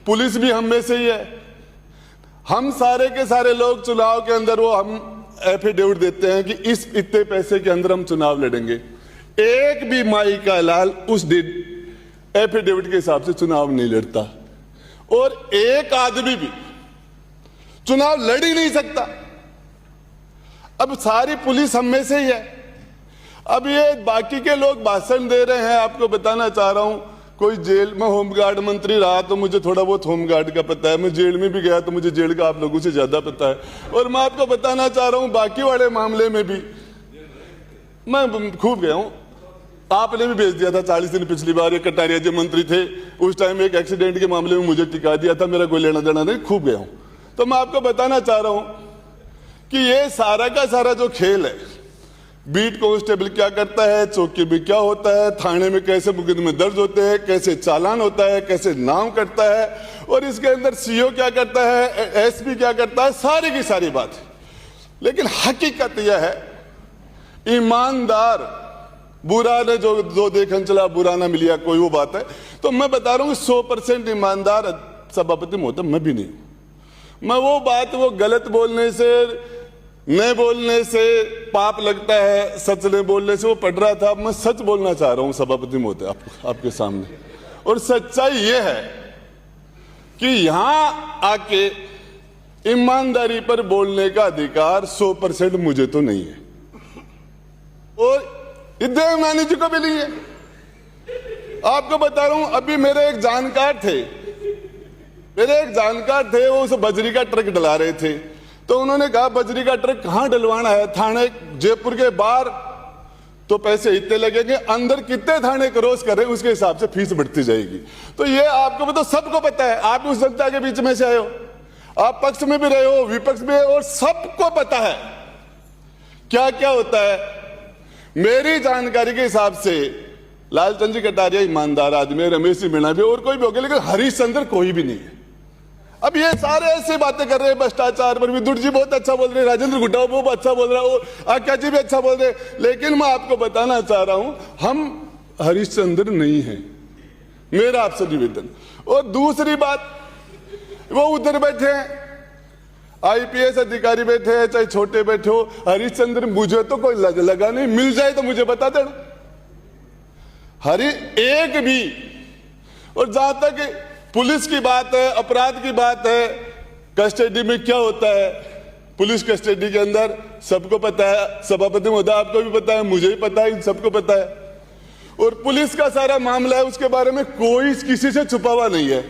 Police भी हम में से ही है। हम सारे के सारे लोग चुनाव के अंदर वो हम एफिडेविट देते हैं कि इस इतने पैसे के अंदर हम चुनाव लड़ेंगे। एक भी माई का लाल उस दिन एफिडेविट के हिसाब से चुनाव नहीं लड़ता और एक आदमी भी चुनाव लड़ ही नहीं सकता। अब सारी पुलिस हम में से ही है। अब ये बाकी के लोग भाषण दे रहे हैं। आपको बताना चाह रहा हूं, कोई जेल में होमगार्ड मंत्री रहा तो मुझे थोड़ा बहुत होमगार्ड का पता है, मैं जेल में भी गया तो मुझे जेल का आप लोगों से ज्यादा पता है। और मैं आपको बताना चाह रहा हूं बाकी वाले मामले में भी मैं खूब गया हूं। आपने भी भेज दिया था 40 दिन पिछली बार, ये कटारिया जी मंत्री थे उस टाइम एक एक्सीडेंट के मामले में मुझे टिका दिया था, मेरा कोई लेना देना नहीं, खूब गया हूं। तो मैं आपको बताना चाह रहा हूं कि ये सारा का सारा जो खेल है, बीट कांस्टेबल क्या करता है, चौकी में क्या होता है, थाने में कैसे मुकदमे दर्ज होते हैं, कैसे चालान होता है, कैसे नाम कटता है, और इसके अंदर सीओ क्या करता है, एसपी क्या करता है, सारी की सारी बात है। लेकिन हकीकत यह है, ईमानदार बुरा ने जो देखन चला बुरा ना मिलिया, कोई वो बात है। तो मैं बता रहा हूं 100% ईमानदार सभापति महोदय मैं भी नहीं हूं। मैं वो बात, वो गलत बोलने से, न बोलने से पाप लगता है, सच न बोलने से वो पढ़ रहा था। मैं सच बोलना चाह रहा हूं सभापति महोदय आपके सामने, और सच्चाई ये है कि यहां आके ईमानदारी पर बोलने का अधिकार 100% मुझे तो नहीं है और देवनानी जी को भी नहीं है। आपको बता रहा हूं, अभी मेरे एक जानकार थे, वो उस बजरी का ट्रक डला रहे थे। तो उन्होंने कहा बजरी का ट्रक कहां डलवाना है, थाने जयपुर के बाहर तो पैसे इतने लगेंगे, अंदर कितने थाने क्रॉस कर रहे हैं उसके हिसाब से फीस बढ़ती जाएगी। तो ये आपको तो सबको पता है, आप उस जनता के बीच में से आए हो, आप पक्ष में भी रहे हो, विपक्ष में, और सबको पता है क्या क्या होता है। मेरी जानकारी के हिसाब से लालचंद जी कटारिया ईमानदार आदमी है, रमेश जी मीणा भी, और कोई भी होगा, लेकिन हरीश चंद्र कोई भी नहीं है। अब ये सारे ऐसी बातें कर रहे हैं भ्रष्टाचार पर। विदुर जी बहुत अच्छा बोल रहे हैं, राजेंद्र गुड्डा वो अच्छा बोल रहा है, आक्या जी भी अच्छा बोल रहे हैं, लेकिन मैं आपको बताना चाह रहा हूं हम हरीश चंद्र नहीं है, मेरा आपसे निवेदन। और दूसरी बात, वो उधर बैठे हैं आईपीएस अधिकारी बैठे हैं, चाहे छोटे बैठे हो, हरीश चंद्र मुझे तो कोई लगा नहीं, मिल जाए तो मुझे बता देना हरी एक भी। और जहां तक पुलिस की बात है, अपराध की बात है, कस्टडी में क्या होता है, पुलिस कस्टडी के अंदर सबको पता है, सभापति महोदय आपको भी पता है, मुझे भी पता है, सबको पता है। और पुलिस का सारा मामला है, उसके बारे में कोई किसी से छुपा हुआ नहीं है।